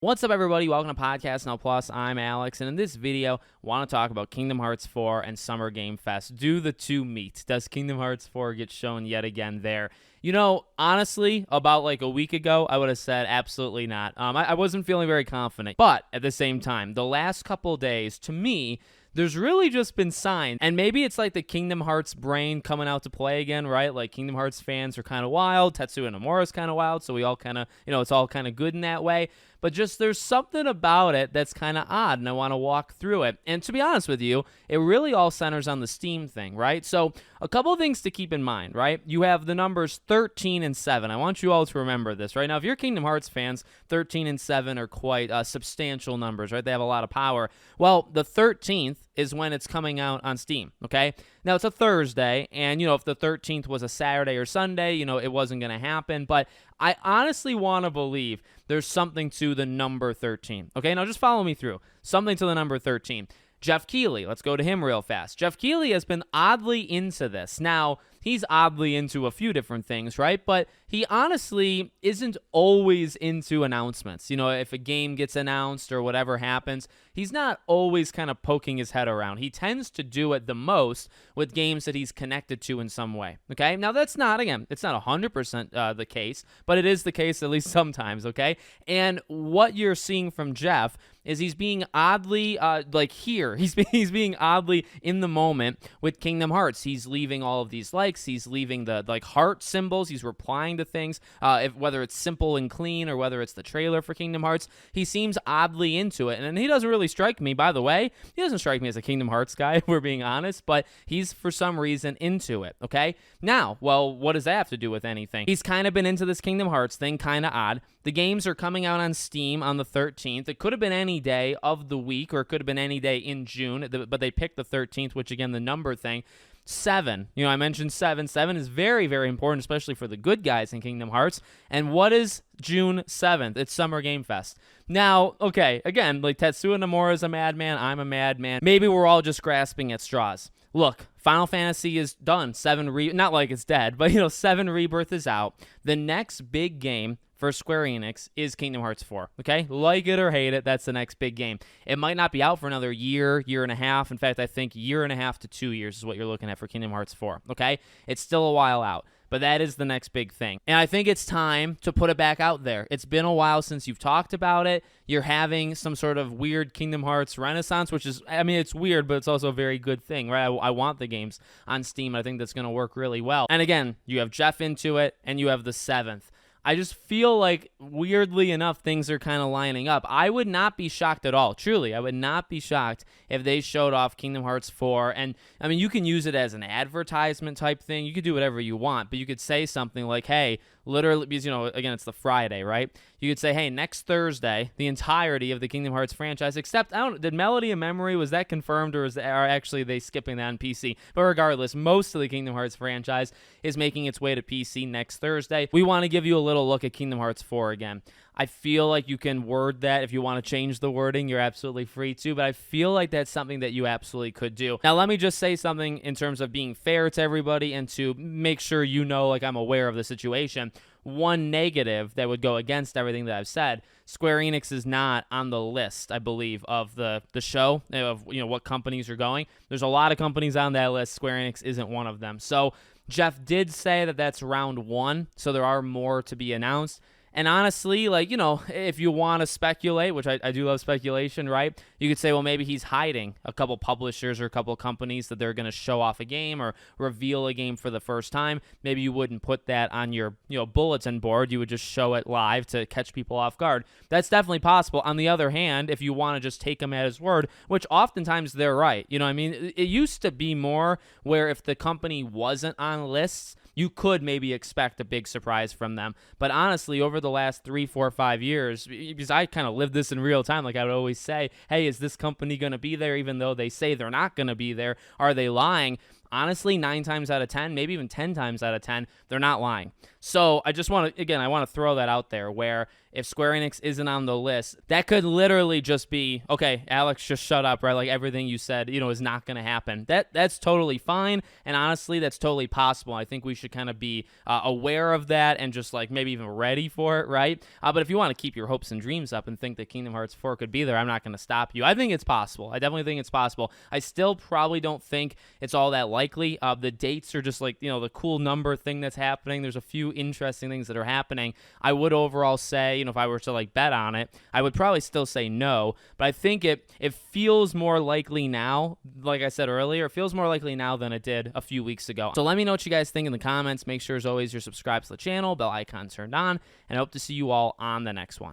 What's up, everybody? Welcome to Podcast Now Plus. I'm Alex, and in this video, I want to talk about Kingdom Hearts 4 and Summer Game Fest. Do the two meet? Does Kingdom Hearts 4 get shown yet again there? You know, honestly, about like a week ago, I would have said absolutely not. I wasn't feeling very confident, but at the same time, the last couple days, to me, there's really just been signs, and maybe it's like the Kingdom Hearts brain coming out to play again, right? Like Kingdom Hearts fans are kind of wild, Tetsuya Nomura's kind of wild, so we all kind of, it's all kind of good in that way. But just there's something about it that's kind of odd, and I want to walk through it. And to be honest with you, it really all centers on the Steam thing, right? So a couple of things to keep in mind, right? You have the numbers 13 and 7. I want you all to remember this, right? Now, if you're Kingdom Hearts fans, 13 and 7 are quite substantial numbers, right? They have a lot of power. Well, the 13th is when it's coming out on Steam, okay? Now, it's a Thursday, and, if the 13th was a Saturday or Sunday, it wasn't going to happen, but I honestly want to believe there's something to the number 13, okay? Now, just follow me through. Something to the number 13. Jeff Keighley, let's go to him real fast. Jeff Keighley has been oddly into this. Now, he's oddly into a few different things, right? But he honestly isn't always into announcements. If a game gets announced or whatever happens, he's not always kind of poking his head around. He tends to do it the most with games that he's connected to in some way, okay? Now, that's not, again, it's not 100% the case, but it is the case at least sometimes, okay? And what you're seeing from Jeff is he's being oddly, here. He's being oddly in the moment with Kingdom Hearts. He's leaving all of these likes. He's leaving the, heart symbols. He's replying to things, whether it's simple and clean or whether it's the trailer for Kingdom Hearts. He seems oddly into it. And he doesn't really strike me, by the way. He doesn't strike me as a Kingdom Hearts guy, if we're being honest, but he's, for some reason, into it, okay? Now, well, what does that have to do with anything? He's kind of been into this Kingdom Hearts thing, kind of odd. The games are coming out on Steam on the 13th. It could have been any day of the week, or it could have been any day in June, but they picked the 13th, which, again, the number thing. 7. I mentioned 7. 7 is very, very important, especially for the good guys in Kingdom Hearts. And what is June 7th? It's Summer Game Fest. Now, okay, again, Tetsuya Nomura is a madman. I'm a madman. Maybe we're all just grasping at straws. Look, Final Fantasy is done. 7 not like it's dead, but 7 Rebirth is out. The next big game for Square Enix is Kingdom Hearts 4, okay? Like it or hate it, that's the next big game. It might not be out for another year, year and a half. In fact, I think year and a half to 2 years is what you're looking at for Kingdom Hearts 4, okay? It's still a while out, but that is the next big thing. And I think it's time to put it back out there. It's been a while since you've talked about it. You're having some sort of weird Kingdom Hearts renaissance, which is, it's weird, but it's also a very good thing, right? I want the games on Steam. I think that's going to work really well. And again, you have Jeff into it, and you have the 7th. I just feel like, weirdly enough, things are kind of lining up. I would not be shocked at all. Truly, I would not be shocked if they showed off Kingdom Hearts 4. And, you can use it as an advertisement type thing. You could do whatever you want, but you could say something like, hey, literally, because, again, it's the Friday, right? You could say, hey, next Thursday, the entirety of the Kingdom Hearts franchise, except, did Melody of Memory, was that confirmed, or are actually they skipping that on PC? But regardless, most of the Kingdom Hearts franchise is making its way to PC next Thursday. We want to give you a little look at Kingdom Hearts 4 again. I feel like you can word that. If you want to change the wording, you're absolutely free to, but I feel like that's something that you absolutely could do. Now, let me just say something in terms of being fair to everybody and to make sure I'm aware of the situation. One negative that would go against everything that I've said, Square Enix is not on the list, I believe, of the show, of what companies are going. There's a lot of companies on that list. Square Enix isn't one of them. So Jeff did say that that's round 1, so there are more to be announced. And honestly, if you want to speculate, which I do love speculation, right? You could say, well, maybe he's hiding a couple publishers or a couple companies that they're going to show off a game or reveal a game for the first time. Maybe you wouldn't put that on your, bulletin board. You would just show it live to catch people off guard. That's definitely possible. On the other hand, if you want to just take him at his word, which oftentimes they're right. It used to be more where if the company wasn't on lists, you could maybe expect a big surprise from them. But honestly, over the last 3, 4, 5 years, because I kind of lived this in real time, like I would always say, hey, is this company going to be there even though they say they're not going to be there? Are they lying? honestly, 9 times out of 10, maybe even 10 times out of 10, they're not lying. So I just want to, again, I want to throw that out there where if Square Enix isn't on the list, that could literally just be, okay, Alex, just shut up, right? Like everything you said, is not going to happen. That's totally fine. And honestly, that's totally possible. I think we should kind of be aware of that and just like maybe even ready for it, right? But if you want to keep your hopes and dreams up and think that Kingdom Hearts 4 could be there, I'm not going to stop you. I think it's possible. I definitely think it's possible. I still probably don't think it's all that likely. The dates are just like, the cool number thing that's happening. There's a few interesting things that are happening. I would overall say, if I were to like bet on it, I would probably still say no, but I think it feels more likely now. Like I said earlier, it feels more likely now than it did a few weeks ago. So let me know what you guys think in the comments. Make sure as always you're subscribed to the channel, bell icon turned on, and I hope to see you all on the next one.